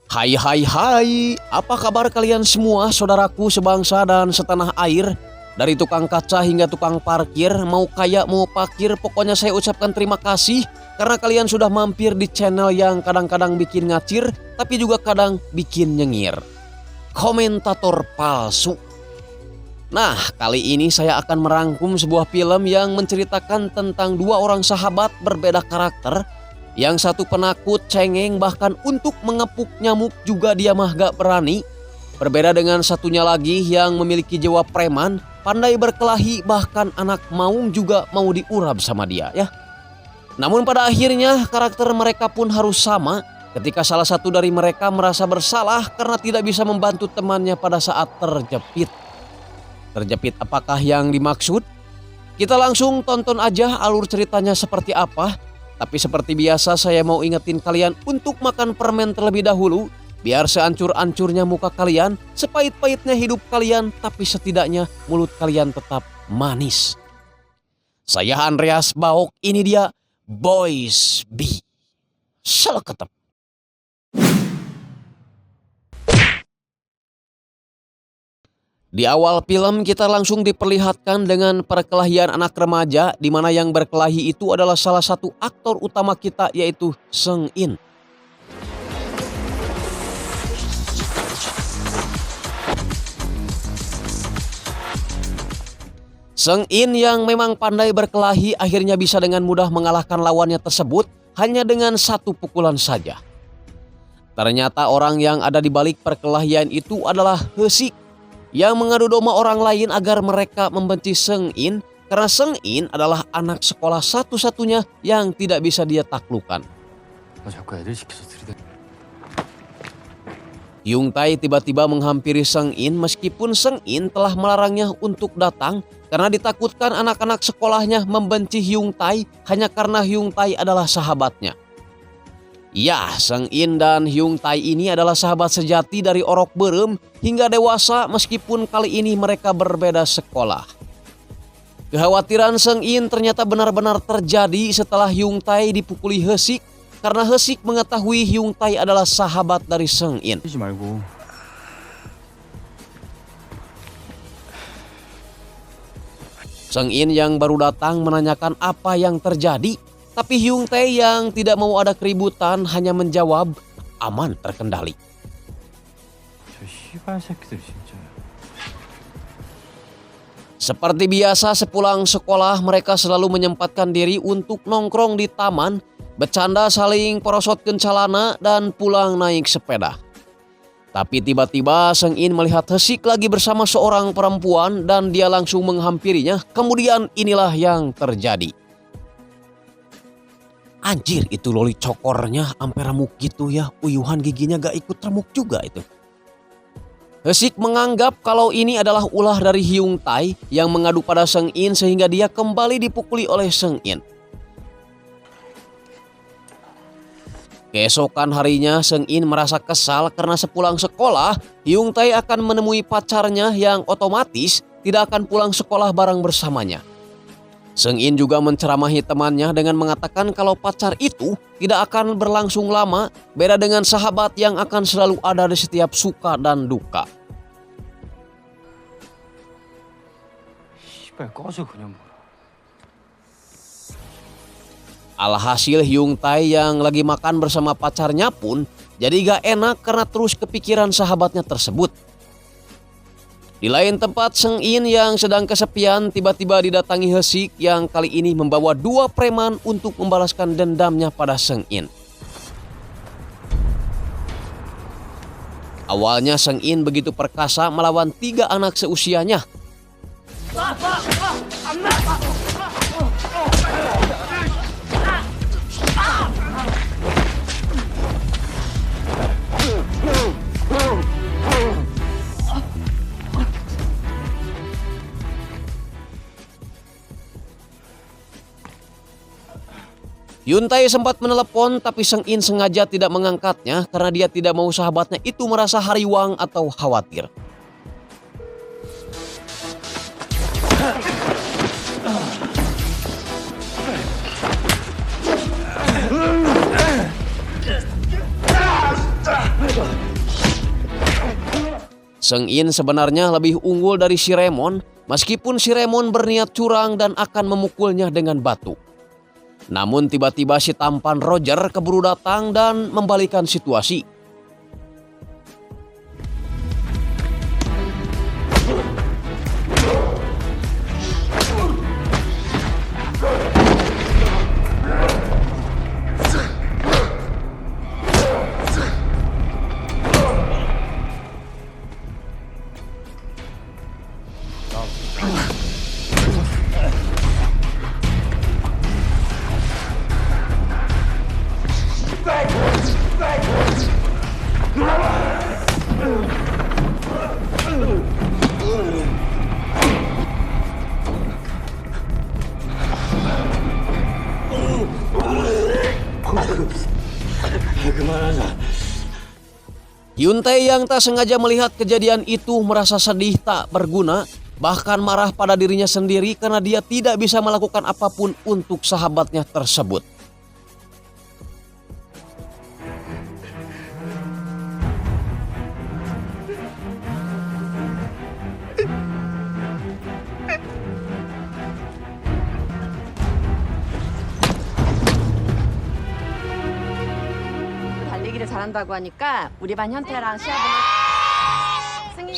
Hai hai hai, apa kabar kalian semua saudaraku sebangsa dan setanah air? Dari tukang kaca hingga tukang parkir, mau kaya mau parkir, pokoknya saya ucapkan terima kasih karena kalian sudah mampir di channel yang kadang-kadang bikin ngacir, tapi juga kadang bikin nyengir. Komentator palsu. Nah, kali ini saya akan merangkum sebuah film yang menceritakan tentang dua orang sahabat berbeda karakter. Yang satu penakut, cengeng, bahkan untuk mengepuk nyamuk juga dia mah gak berani. Berbeda dengan satunya lagi yang memiliki jiwa preman, pandai berkelahi, bahkan anak maung juga mau diurap sama dia ya. Namun pada akhirnya karakter mereka pun harus sama ketika salah satu dari mereka merasa bersalah karena tidak bisa membantu temannya pada saat terjepit. Terjepit apakah yang dimaksud? Kita langsung tonton aja alur ceritanya seperti apa. Tapi seperti biasa saya mau ingetin kalian untuk makan permen terlebih dahulu. Biar seancur-ancurnya muka kalian, sepahit-pahitnya hidup kalian, tapi setidaknya mulut kalian tetap manis. Saya Andreas Baok, ini dia Boys B. Seleketep. Di awal film kita langsung diperlihatkan dengan perkelahian anak remaja di mana yang berkelahi itu adalah salah satu aktor utama kita yaitu Seung In. Seung In yang memang pandai berkelahi akhirnya bisa dengan mudah mengalahkan lawannya tersebut hanya dengan satu pukulan saja. Ternyata orang yang ada di balik perkelahian itu adalah Hesik yang mengadu domba orang lain agar mereka membenci Seung In karena Seung In adalah anak sekolah satu-satunya yang tidak bisa dia taklukkan. Hyung Tae tiba-tiba menghampiri Seung In meskipun Seung In telah melarangnya untuk datang karena ditakutkan anak-anak sekolahnya membenci Hyung Tae hanya karena Hyung Tae adalah sahabatnya. Ya, Seung In dan Hyung Tae ini adalah sahabat sejati dari orok berem hingga dewasa meskipun kali ini mereka berbeda sekolah. Kekhawatiran Seung In ternyata benar-benar terjadi setelah Hyung Tae dipukuli Hesik karena Hesik mengetahui Hyung Tae adalah sahabat dari Seung In. Seung In yang baru datang menanyakan apa yang terjadi. Tapi Hyung Tae yang tidak mau ada keributan hanya menjawab aman terkendali. Seperti biasa sepulang sekolah mereka selalu menyempatkan diri untuk nongkrong di taman, bercanda saling porosotkeun calana dan pulang naik sepeda. Tapi tiba-tiba Seung In melihat Hesik lagi bersama seorang perempuan dan dia langsung menghampirinya. Kemudian inilah yang terjadi. Anjir, itu loli cokornya ampe remuk gitu ya, uyuhan giginya gak ikut remuk juga itu. Hesik menganggap kalau ini adalah ulah dari Hyung Tae yang mengadu pada Seung In sehingga dia kembali dipukuli oleh Seung In. Keesokan harinya Seung In merasa kesal karena sepulang sekolah Hyung Tae akan menemui pacarnya yang otomatis tidak akan pulang sekolah bareng bersamanya. Seung In juga menceramahi temannya dengan mengatakan kalau pacar itu tidak akan berlangsung lama, beda dengan sahabat yang akan selalu ada di setiap suka dan duka. Alhasil Hyung Tae yang lagi makan bersama pacarnya pun jadi gak enak karena terus kepikiran sahabatnya tersebut. Di lain tempat, Seung In yang sedang kesepian tiba-tiba didatangi Hesik yang kali ini membawa dua preman untuk membalaskan dendamnya pada Seung In. Awalnya Seung In begitu perkasa melawan 3 anak seusianya. Hyun Tae sempat menelepon tapi Seung In sengaja tidak mengangkatnya karena dia tidak mau sahabatnya itu merasa hariwang atau khawatir. Seng-in sebenarnya lebih unggul dari si Remon, meskipun si Remon berniat curang dan akan memukulnya dengan batu. Namun tiba-tiba si tampan Roger keburu datang dan membalikan situasi. Hyun Tae yang tak sengaja melihat kejadian itu merasa sedih tak berguna, bahkan marah pada dirinya sendiri karena dia tidak bisa melakukan apapun untuk sahabatnya tersebut. 달리기를 잘한다고 하니까 우리 반 현태랑 시합을 승희.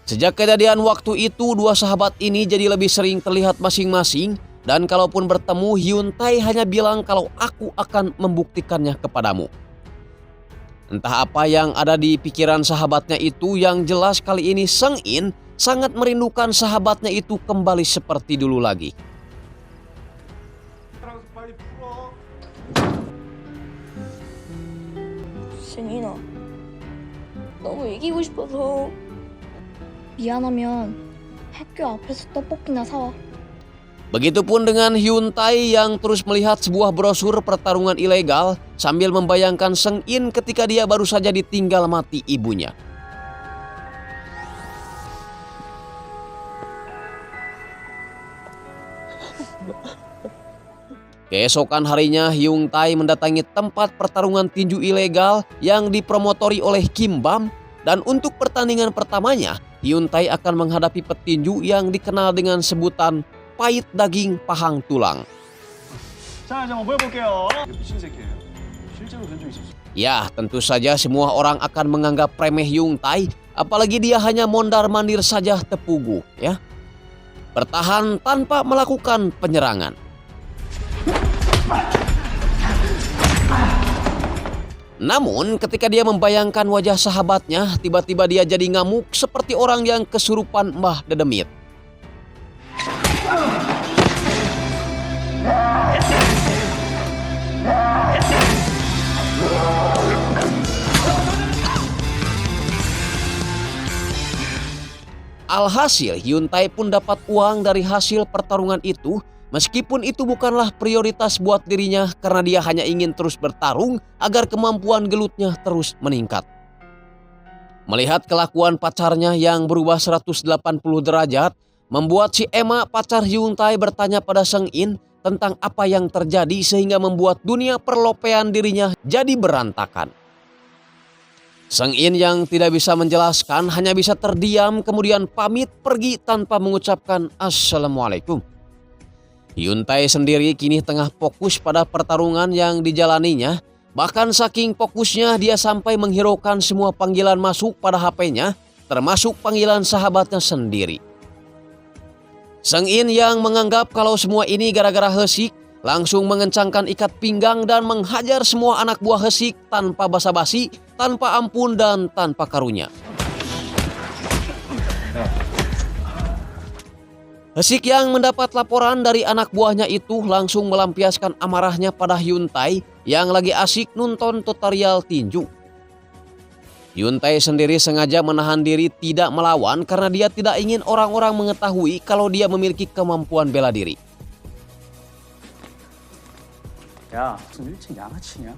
Sejak kejadian waktu itu, dua sahabat ini jadi lebih sering terlihat masing-masing, dan kalaupun bertemu, Hyun Tae hanya bilang kalau aku akan membuktikannya kepadamu. Entah apa yang ada di pikiran sahabatnya itu, yang jelas kali ini Seng-in sangat merindukan sahabatnya itu kembali seperti dulu lagi. 승인아, 너무 이기고 싶어서 미안하면 학교 앞에서 떡볶이나 사와. Begitupun dengan Hyun Tae yang terus melihat sebuah brosur pertarungan ilegal sambil membayangkan Seng-in ketika dia baru saja ditinggal mati ibunya. Keesokan harinya, Hyun Tae mendatangi tempat pertarungan tinju ilegal yang dipromotori oleh Kim Bam, dan untuk pertandingan pertamanya, Hyun Tae akan menghadapi petinju yang dikenal dengan sebutan pahit daging pahang tulang. Ya, tentu saja semua orang akan menganggap remeh Hyun Tae, apalagi dia hanya mondar-mandir saja tepugu, ya. Bertahan tanpa melakukan penyerangan. Namun ketika dia membayangkan wajah sahabatnya, tiba-tiba dia jadi ngamuk seperti orang yang kesurupan Mbah Dedemit. Alhasil Hyun Tae pun dapat uang dari hasil pertarungan itu, meskipun itu bukanlah prioritas buat dirinya karena dia hanya ingin terus bertarung agar kemampuan gelutnya terus meningkat. Melihat kelakuan pacarnya yang berubah 180 derajat, membuat si Emma pacar Hyun Tae bertanya pada Seng-in tentang apa yang terjadi sehingga membuat dunia perlopean dirinya jadi berantakan. Seng-in yang tidak bisa menjelaskan hanya bisa terdiam kemudian pamit pergi tanpa mengucapkan Assalamualaikum. Hyun Tae sendiri kini tengah fokus pada pertarungan yang dijalaninya. Bahkan saking fokusnya dia sampai menghiraukan semua panggilan masuk pada HP-nya, termasuk panggilan sahabatnya sendiri. Seng-in yang menganggap kalau semua ini gara-gara Hesik, langsung mengencangkan ikat pinggang dan menghajar semua anak buah Hesik tanpa basa-basi, tanpa ampun dan tanpa karunya. Hesik yang mendapat laporan dari anak buahnya itu langsung melampiaskan amarahnya pada Hyun Tae yang lagi asik nonton tutorial tinju. Hyun Tae sendiri sengaja menahan diri tidak melawan karena dia tidak ingin orang-orang mengetahui kalau dia memiliki kemampuan bela diri. 야, 무슨 일찍 양아치냐?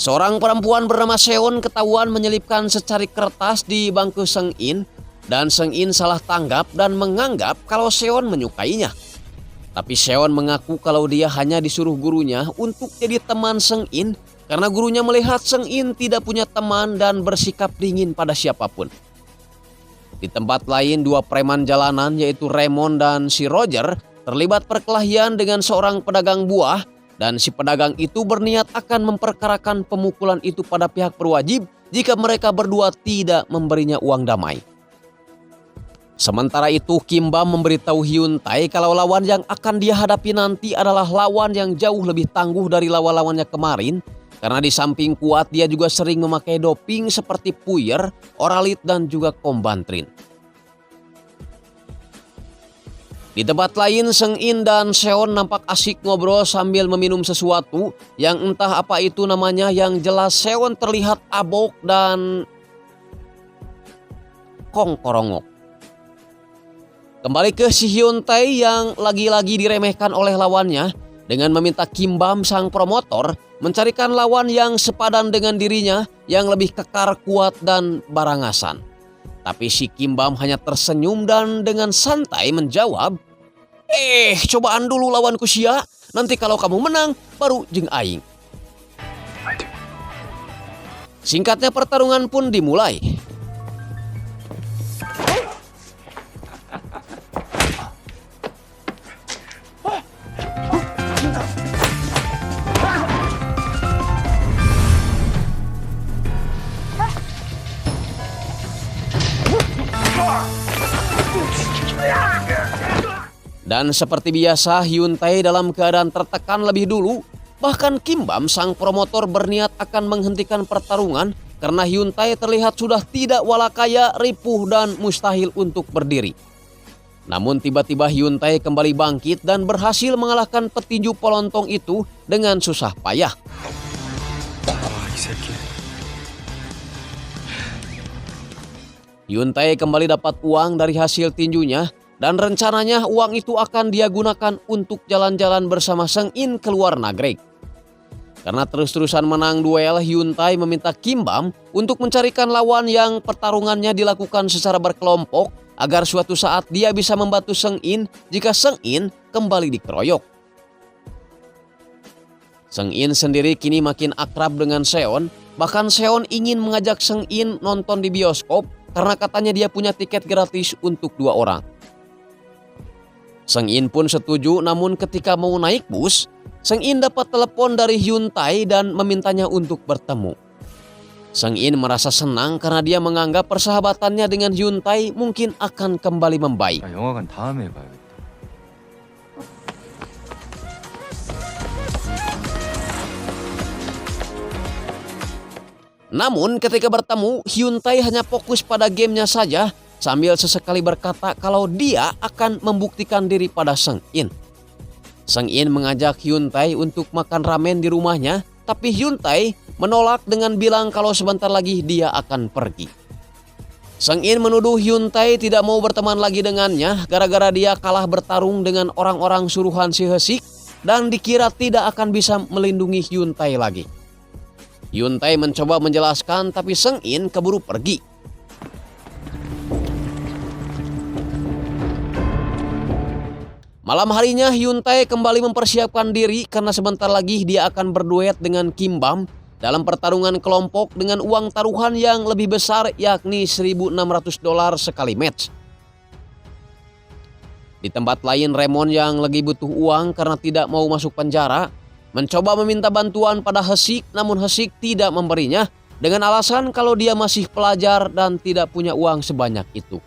Seorang perempuan bernama Seon ketahuan menyelipkan secari kertas di bangku Seng In dan Seng In salah tanggap dan menganggap kalau Seon menyukainya. Tapi Seon mengaku kalau dia hanya disuruh gurunya untuk jadi teman Seng In karena gurunya melihat Seng In tidak punya teman dan bersikap dingin pada siapapun. Di tempat lain, dua preman jalanan yaitu Raymond dan si Roger terlibat perkelahian dengan seorang pedagang buah dan si pedagang itu berniat akan memperkarakan pemukulan itu pada pihak berwajib jika mereka berdua tidak memberinya uang damai. Sementara itu, Kim Bam memberitahu Hyun Tae kalau lawan yang akan dia hadapi nanti adalah lawan yang jauh lebih tangguh dari lawan-lawannya kemarin karena di samping kuat dia juga sering memakai doping seperti puyer, oralit dan juga kombantrin. Di tempat lain, Seng In dan Seon nampak asik ngobrol sambil meminum sesuatu yang entah apa itu namanya, yang jelas Seon terlihat abok dan kongkorongok. Kembali ke si Hyun Tae yang lagi-lagi diremehkan oleh lawannya dengan meminta Kim Bam sang promotor mencarikan lawan yang sepadan dengan dirinya yang lebih kekar, kuat dan barangasan. Tapi si Kim Bam hanya tersenyum dan dengan santai menjawab, cobaan dulu lawanku sia, nanti kalau kamu menang baru jeung aing. Singkatnya pertarungan pun dimulai. Dan seperti biasa, Hyun Tae dalam keadaan tertekan lebih dulu. Bahkan Kim Bam sang promotor berniat akan menghentikan pertarungan karena Hyun Tae terlihat sudah tidak walakaya, ripuh dan mustahil untuk berdiri. Namun tiba-tiba Hyun Tae kembali bangkit dan berhasil mengalahkan petinju pelontong itu dengan susah payah. Hyun Tae kembali dapat uang dari hasil tinjunya dan rencananya uang itu akan dia gunakan untuk jalan-jalan bersama Seng In ke luar negeri. Karena terus-terusan menang duel, Hyun Tae meminta Kim Bam untuk mencarikan lawan yang pertarungannya dilakukan secara berkelompok agar suatu saat dia bisa membantu Seng In jika Seng In kembali dikeroyok. Seng In sendiri kini makin akrab dengan Seon, bahkan Seon ingin mengajak Seng In nonton di bioskop karena katanya dia punya tiket gratis untuk 2 orang. Seng In pun setuju, namun ketika mau naik bus, Seng In dapat telepon dari Hyun Tae dan memintanya untuk bertemu. Seng In merasa senang karena dia menganggap persahabatannya dengan Hyun Tae mungkin akan kembali membaik. 영화관 다음에 봐야겠다. Namun ketika bertemu, Hyun Tae hanya fokus pada gamenya saja sambil sesekali berkata kalau dia akan membuktikan diri pada Seng In. Seng In mengajak Hyun Tae untuk makan ramen di rumahnya, tapi Hyun Tae menolak dengan bilang kalau sebentar lagi dia akan pergi. Seng In menuduh Hyun Tae tidak mau berteman lagi dengannya gara-gara dia kalah bertarung dengan orang-orang suruhan si Hesik dan dikira tidak akan bisa melindungi Hyun Tae lagi. Hyun Tae mencoba menjelaskan tapi Seng In keburu pergi. Malam harinya Hyun Tae kembali mempersiapkan diri karena sebentar lagi dia akan berduet dengan Kim Bam dalam pertarungan kelompok dengan uang taruhan yang lebih besar yakni $1.600 sekali match. Di tempat lain, Raymond yang lagi butuh uang karena tidak mau masuk penjara mencoba meminta bantuan pada Hesik, namun Hesik tidak memberinya dengan alasan kalau dia masih pelajar dan tidak punya uang sebanyak itu.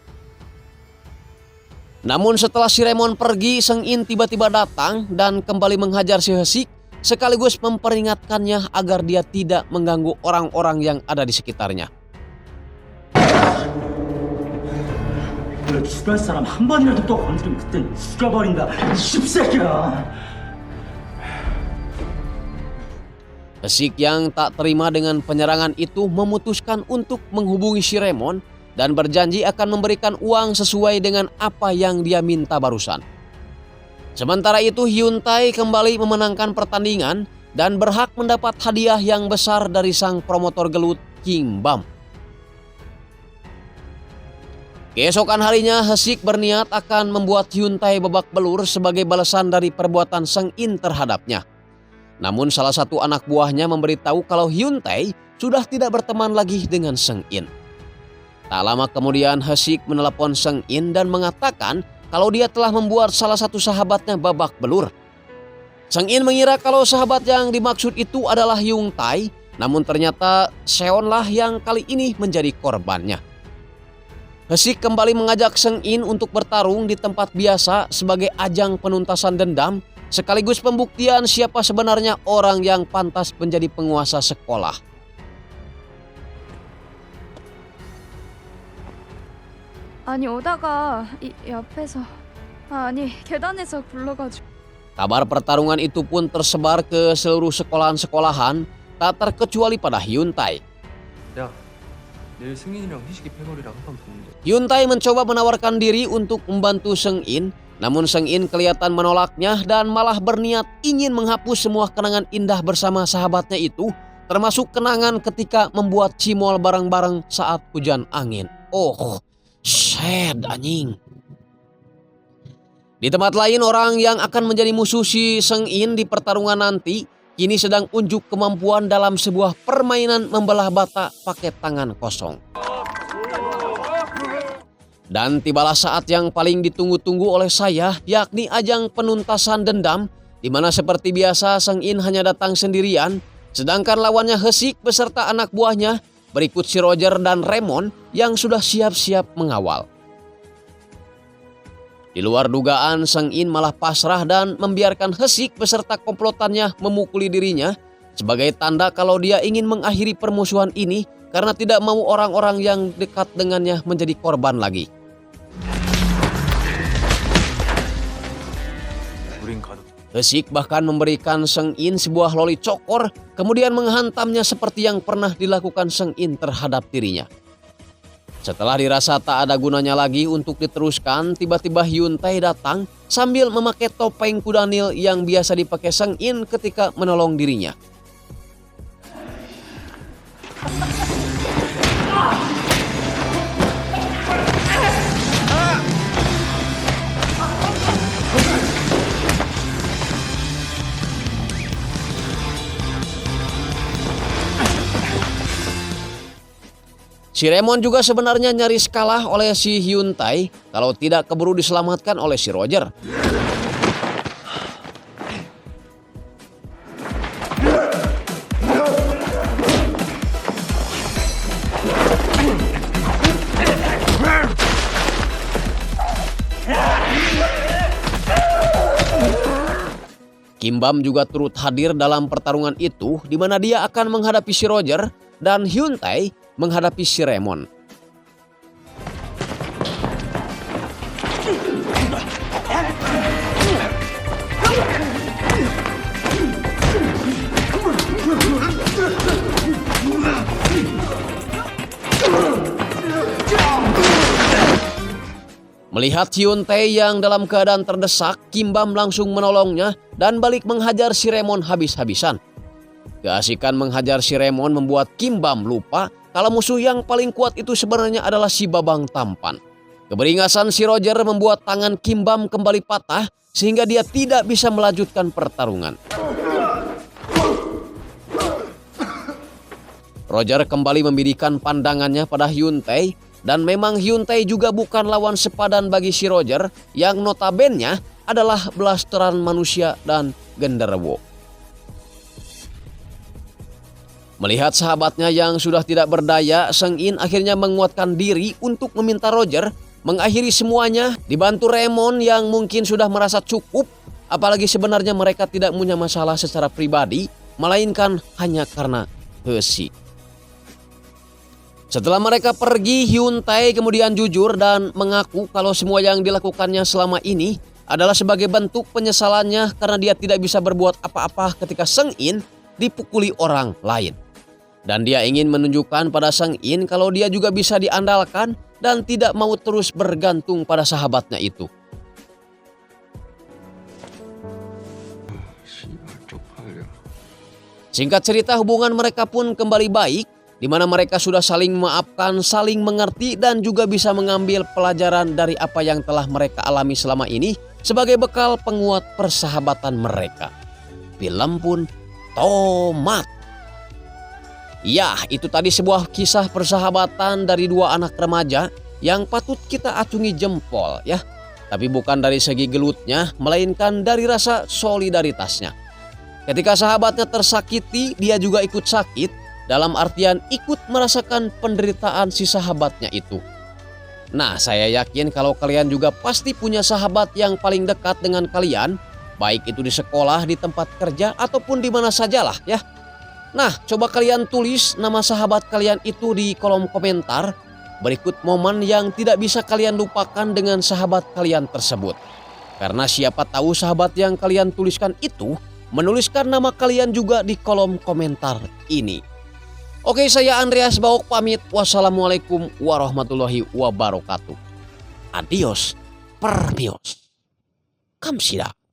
Namun setelah si Raymond pergi, Seng In tiba-tiba datang dan kembali menghajar si Hesik sekaligus memperingatkannya agar dia tidak mengganggu orang-orang yang ada di sekitarnya. 내가 죽을 사람 한 번이라도 또 건드리면 그땐 죽여버린다. 이 씹새끼야. Hesik yang tak terima dengan penyerangan itu memutuskan untuk menghubungi si Raymond dan berjanji akan memberikan uang sesuai dengan apa yang dia minta barusan. Sementara itu Hyun Tae kembali memenangkan pertandingan dan berhak mendapat hadiah yang besar dari sang promotor gelut Kim Bam. Keesokan harinya, Hesik berniat akan membuat Hyun Tae babak belur sebagai balasan dari perbuatan Seng In terhadapnya. Namun salah satu anak buahnya memberitahu kalau Hyun Tae sudah tidak berteman lagi dengan Seng In. Tak lama kemudian Hesik menelepon Seng In dan mengatakan kalau dia telah membuat salah satu sahabatnya babak belur. Seng In mengira kalau sahabat yang dimaksud itu adalah Hyun Tae, namun ternyata Seonlah yang kali ini menjadi korbannya. Hesik kembali mengajak Seng In untuk bertarung di tempat biasa sebagai ajang penuntasan dendam sekaligus pembuktian siapa sebenarnya orang yang pantas menjadi penguasa sekolah. 아니 오다가 이 옆에서 아니 계단에서 굴러가지고 Kabar pertarungan itu pun tersebar ke seluruh sekolahan-sekolahan, tak terkecuali pada Hyun Tae. 야, 내일 승인이랑 희식이 패거리랑 한판 붙는데. Hyun Tae mencoba menawarkan diri untuk membantu Seng In, namun Seng In kelihatan menolaknya dan malah berniat ingin menghapus semua kenangan indah bersama sahabatnya itu, termasuk kenangan ketika membuat cimol bareng-bareng saat hujan angin. Oh, sad anjing. Di tempat lain, orang yang akan menjadi musuh si Seng In di pertarungan nanti kini sedang unjuk kemampuan dalam sebuah permainan membelah bata pakai tangan kosong. Dan tibalah saat yang paling ditunggu-tunggu oleh saya, yakni ajang penuntasan dendam, di mana seperti biasa Seng In hanya datang sendirian, sedangkan lawannya Hesik beserta anak buahnya, berikut si Roger dan Raymond yang sudah siap-siap mengawal. Di luar dugaan, Seng In malah pasrah dan membiarkan Hesik beserta komplotannya memukuli dirinya sebagai tanda kalau dia ingin mengakhiri permusuhan ini karena tidak mau orang-orang yang dekat dengannya menjadi korban lagi. Hesik bahkan memberikan Seng In sebuah loli cokor, kemudian menghantamnya seperti yang pernah dilakukan Seng In terhadap dirinya. Setelah dirasa tak ada gunanya lagi untuk diteruskan, tiba-tiba Hyun Tae datang sambil memakai topeng kuda Nil yang biasa dipakai Seng In ketika menolong dirinya. Si Raymond juga sebenarnya nyaris kalah oleh si Hyun Tae kalau tidak keburu diselamatkan oleh si Roger. Kim Bam juga turut hadir dalam pertarungan itu, di mana dia akan menghadapi si Roger dan Hyun Tae menghadapi si Raymond. Melihat Hyun Tae yang dalam keadaan terdesak, Kim Bam langsung menolongnya dan balik menghajar si Raymond habis-habisan. Keasikan menghajar si Raymond membuat Kim Bam lupa kalau musuh yang paling kuat itu sebenarnya adalah si Babang Tampan. Keberingasan si Roger membuat tangan Kim Bam kembali patah sehingga dia tidak bisa melanjutkan pertarungan. Roger kembali membidikan pandangannya pada Hyun Tae dan memang Hyun Tae juga bukan lawan sepadan bagi si Roger yang notabene adalah blasteran manusia dan genderuwo. Melihat sahabatnya yang sudah tidak berdaya, Seng In akhirnya menguatkan diri untuk meminta Roger mengakhiri semuanya, dibantu Raymond yang mungkin sudah merasa cukup, apalagi sebenarnya mereka tidak punya masalah secara pribadi, melainkan hanya karena Hesik. Setelah mereka pergi, Hyun Tae kemudian jujur dan mengaku kalau semua yang dilakukannya selama ini adalah sebagai bentuk penyesalannya karena dia tidak bisa berbuat apa-apa ketika Seng In dipukuli orang lain. Dan dia ingin menunjukkan pada Seng In kalau dia juga bisa diandalkan dan tidak mau terus bergantung pada sahabatnya itu. 씨발 쪽팔려. Singkat cerita, hubungan mereka pun kembali baik, di mana mereka sudah saling memaafkan, saling mengerti, dan juga bisa mengambil pelajaran dari apa yang telah mereka alami selama ini sebagai bekal penguat persahabatan mereka. Film pun tamat. Ya, itu tadi sebuah kisah persahabatan dari dua anak remaja yang patut kita acungi jempol ya. Tapi bukan dari segi gelutnya, melainkan dari rasa solidaritasnya. Ketika sahabatnya tersakiti, dia juga ikut sakit, dalam artian ikut merasakan penderitaan si sahabatnya itu. Nah, saya yakin kalau kalian juga pasti punya sahabat yang paling dekat dengan kalian, baik itu di sekolah, di tempat kerja, ataupun di mana sajalah ya. Nah, coba kalian tulis nama sahabat kalian itu di kolom komentar. Berikut momen yang tidak bisa kalian lupakan dengan sahabat kalian tersebut. Karena siapa tahu sahabat yang kalian tuliskan itu menuliskan nama kalian juga di kolom komentar ini. Oke, saya Andreas Baok pamit. Wassalamualaikum warahmatullahi wabarakatuh. Adios, permios. Kamsida.